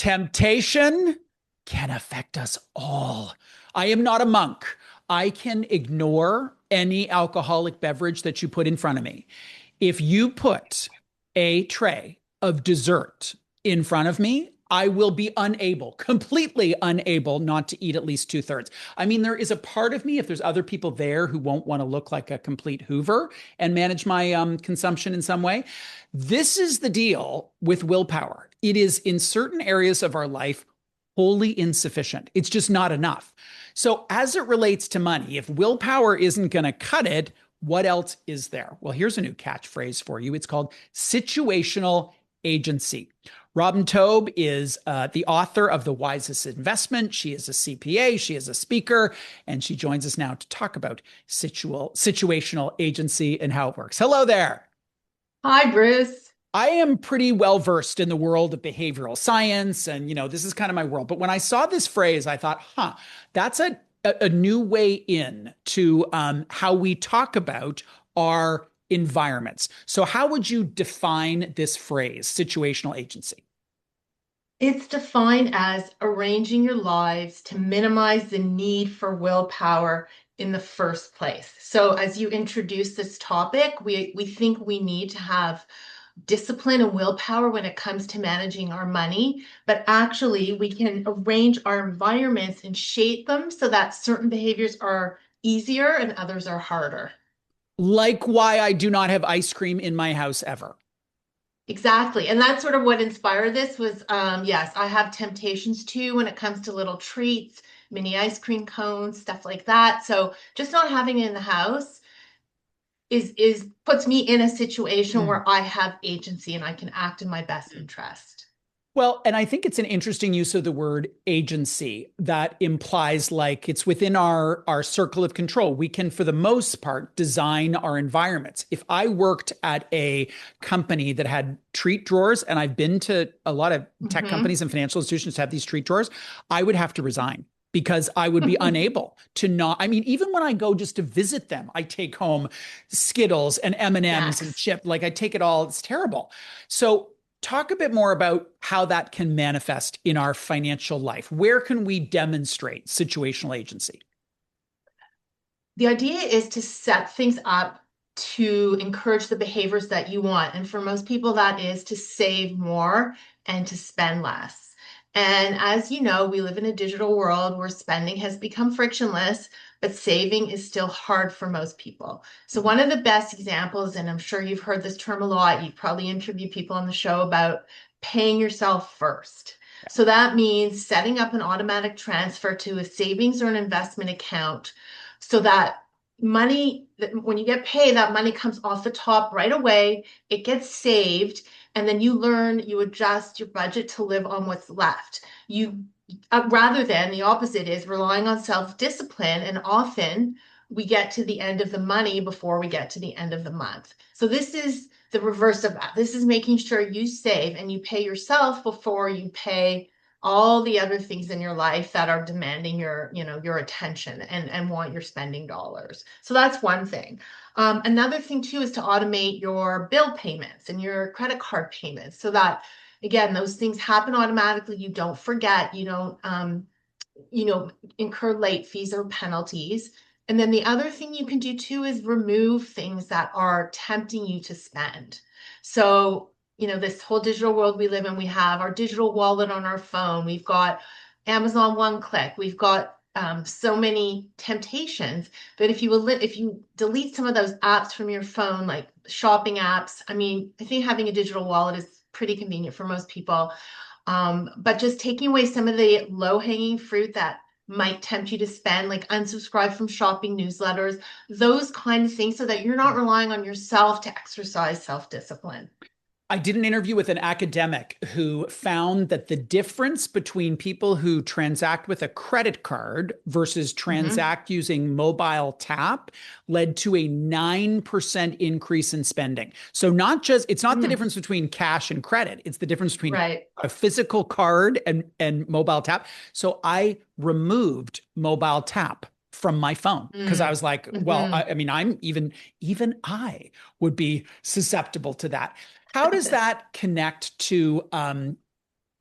Temptation can affect us all. I am not a monk. I can ignore any alcoholic beverage that you put in front of me. If you put a tray of dessert in front of me, I will be unable, completely unable not to eat at least two-thirds. I mean, there is a part of me, if there's other people there who won't want to look like a complete Hoover and manage my consumption in some way. This is the deal with willpower. It is in certain areas of our life wholly insufficient. It's just not enough. So, as it relates to money, if willpower isn't going to cut it, what else is there? Well, here's a new catchphrase for you. It's called situational agency. Robin Taub is the author of The Wisest Investment. She is a CPA, she is a speaker, and she joins us now to talk about situational agency and how it works. Hello there. Hi, Bruce. I am pretty well versed in the world of behavioral science, and this is kind of my world. But when I saw this phrase, I thought, that's a new way in to how we talk about our environments. So, how would you define this phrase, situational agency? It's defined as arranging your lives to minimize the need for willpower in the first place. So, as you introduce this topic, we think we need to have discipline and willpower when it comes to managing our money, but actually we can arrange our environments and shape them so that certain behaviors are easier and others are harder. Like why I do not have ice cream in my house ever. Exactly. And that's sort of what inspired this was, yes, I have temptations too when it comes to little treats, mini ice cream cones, stuff like that. So just not having it in the house is puts me in a situation Mm. where I have agency and I can act in my best interest. Well, and I think it's an interesting use of the word agency that implies like it's within our circle of control. We can, for the most part, design our environments. If I worked at a company that had treat drawers, and I've been to a lot of tech Hmm. companies and financial institutions that have these treat drawers, I would have to resign because I would be unable to not. I mean, even when I go just to visit them, I take home Skittles and M&Ms and Snacks. chip. Like I take it all. It's terrible. So talk a bit more about how that can manifest in our financial life. Where can we demonstrate situational agency? The idea is to set things up to encourage the behaviors that you want. And for most people, that is to save more and to spend less. And as you know, we live in a digital world where spending has become frictionless, but saving is still hard for most people. So, one of the best examples, and I'm sure you've heard this term a lot, you've probably interviewed people on the show about paying yourself first. So, that means setting up an automatic transfer to a savings or an investment account so that money, when you get paid, that money comes off the top right away, it gets saved, and then you adjust your budget to live on what's left. You Rather than the opposite is relying on self-discipline, and often we get to the end of the money before we get to the end of the month. So this is the reverse of that. This is making sure you save and you pay yourself before you pay all the other things in your life that are demanding your attention and want your spending dollars. So that's one thing. Another thing too is to automate your bill payments and your credit card payments so that again those things happen automatically. You don't forget. You don't incur late fees or penalties. And then the other thing you can do too is remove things that are tempting you to spend. So, this whole digital world we live in, we have our digital wallet on our phone. We've got Amazon One Click. We've got so many temptations. But if you delete some of those apps from your phone, like shopping apps, I mean, I think having a digital wallet is pretty convenient for most people. But just taking away some of the low-hanging fruit that might tempt you to spend, like unsubscribe from shopping newsletters, those kind of things, so that you're not relying on yourself to exercise self-discipline. I did an interview with an academic who found that the difference between people who transact with a credit card versus Hmm. transact using mobile tap led to a 9% increase in spending. So it's not the Mm, difference between cash and credit. It's the difference between right. a physical card and mobile tap. So I removed mobile tap from my phone because I Mm, was like, well, hmm. I mean, I'm even I would be susceptible to that. How does that connect to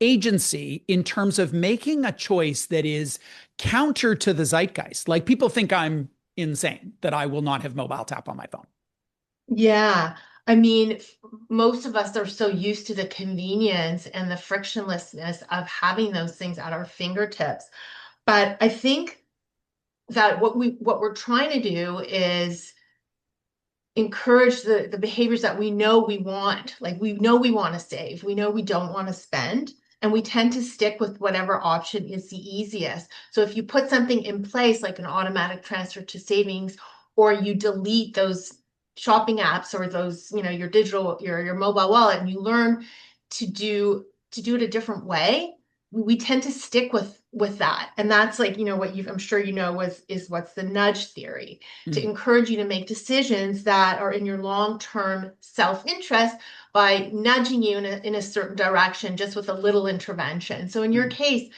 agency in terms of making a choice that is counter to the zeitgeist. Like people think I'm insane that I will not have mobile tap on my phone. Yeah. I mean, most of us are so used to the convenience and the frictionlessness of having those things at our fingertips. But I think that what we're trying to do is encourage the behaviors that we know we want. Like we know we want to save, we know we don't want to spend, and we tend to stick with whatever option is the easiest. So if you put something in place like an automatic transfer to savings, or you delete those shopping apps or those, your digital, your mobile wallet, and you learn to do it a different way, we tend to stick with that. And that's like, what I'm sure is what's the nudge theory, to Mm. encourage you to make decisions that are in your long-term self-interest by nudging you in a certain direction just with a little intervention. So in your Mm. case,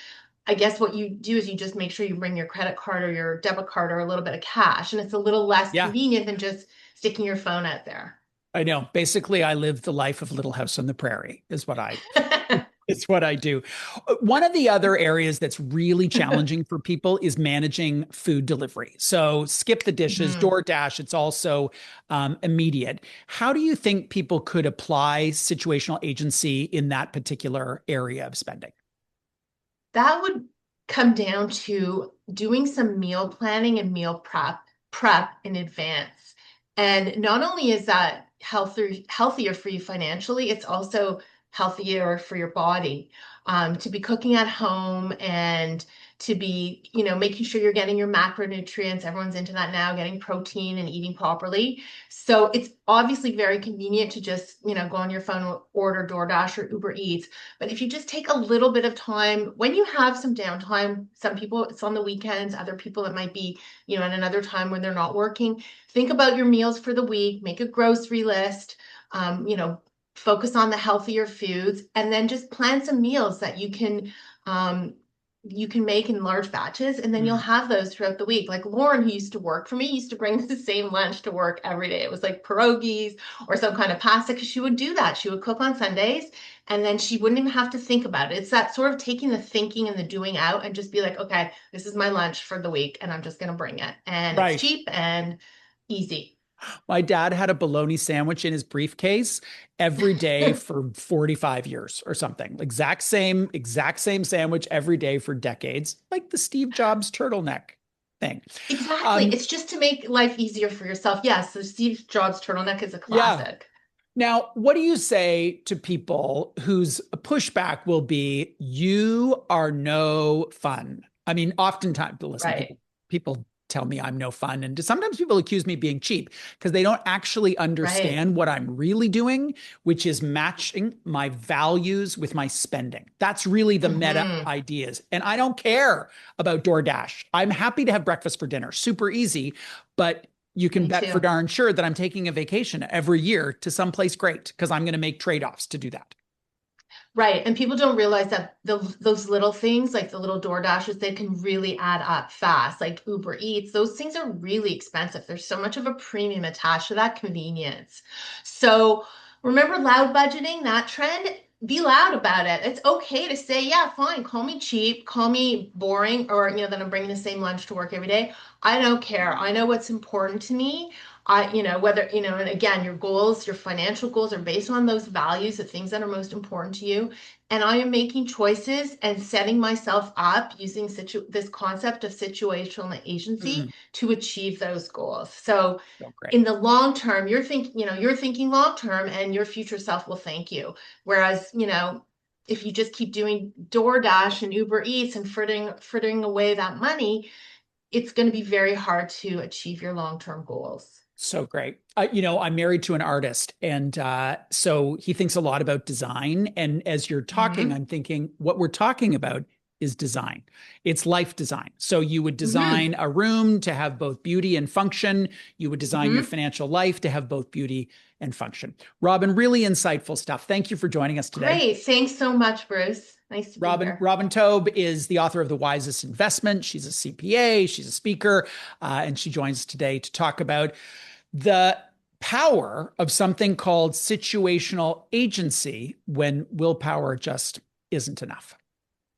I guess what you do is you just make sure you bring your credit card or your debit card or a little bit of cash, and it's a little less Yeah, convenient than just sticking your phone out there. I know. Basically, I live the life of Little House on the Prairie, is what I it's what I do. One of the other areas that's really challenging for people is managing food delivery. So skip the dishes, Mhm. DoorDash, it's also immediate. How do you think people could apply situational agency in that particular area of spending? That would come down to doing some meal planning and meal prep in advance. And not only is that healthier for you financially, it's also healthier for your body. To be cooking at home and to be, making sure you're getting your macronutrients. Everyone's into that now, getting protein and eating properly. So it's obviously very convenient to just, go on your phone, order DoorDash or Uber Eats. But if you just take a little bit of time, when you have some downtime, some people it's on the weekends, other people it might be, at another time when they're not working. Think about your meals for the week, make a grocery list, um, you know, focus on the healthier foods, and then just plan some meals that um, you can make in large batches, and then you'll Mm. have those throughout the week. Like Lauren, who used to work for me, used to bring the same lunch to work every day. It was like pierogies or some kind of pasta, because she would do that. She would cook on Sundays, and then she wouldn't even have to think about it. It's that sort of taking the thinking and the doing out and just be like, okay, this is my lunch for the week, and I'm just going to bring it. And it's Right. cheap and easy. My dad had a bologna sandwich in his briefcase every day for 45 years or something. Exact same sandwich every day for decades, like the Steve Jobs turtleneck thing. Exactly. Um, It's just to make life easier for yourself. Yes, the Steve Jobs turtleneck is a yeah. classic. Now, what do you say to people whose pushback will be, you are no fun? I mean, oftentimes, listen, Right. people tell me I'm no fun. And sometimes people accuse me of being cheap because they don't actually Right. understand what I'm really doing, which is matching my values with my spending. That's really the meta Hmm. ideas. And I don't care about DoorDash. I'm happy to have breakfast for dinner, super easy. But you can Me bet for too. darn sure that I'm taking a vacation every year to someplace great because I'm going to make trade-offs to do that. Right. And people don't realize that those little things, like the little door dashes, they can really add up fast. Like Uber Eats, those things are really expensive. There's so much of a premium attached to that convenience. So remember loud budgeting, that trend? Be loud about it. It's okay to say, yeah, fine, call me cheap, call me boring, or that I'm bringing the same lunch to work every day. I don't care. I know what's important to me. Whether, and again, your goals, your financial goals are based on those values, the things that are most important to you. And I am making choices and setting myself up using this concept of situational agency Mm, to achieve those goals. So so great. in the long term, you're thinking long term, and your future self will thank you. Whereas, if you just keep doing DoorDash and Uber Eats and frittering away that money, it's going to be very hard to achieve your long-term goals. So great. I'm married to an artist, and so he thinks a lot about design. And as you're talking, Hmm. I'm thinking what we're talking about is design. It's life design. So you would Hmm. design a room to have both beauty and function. You would design your Hmm. financial life to have both beauty and function. Robin, really insightful stuff. Thank you for joining us today. Great. Thanks so much, Bruce. Nice to be Robin here. Robin Taub is the author of The Wisest Investment. She's a CPA, she's a speaker, and she joins us today to talk about the power of something called situational agency when willpower just isn't enough.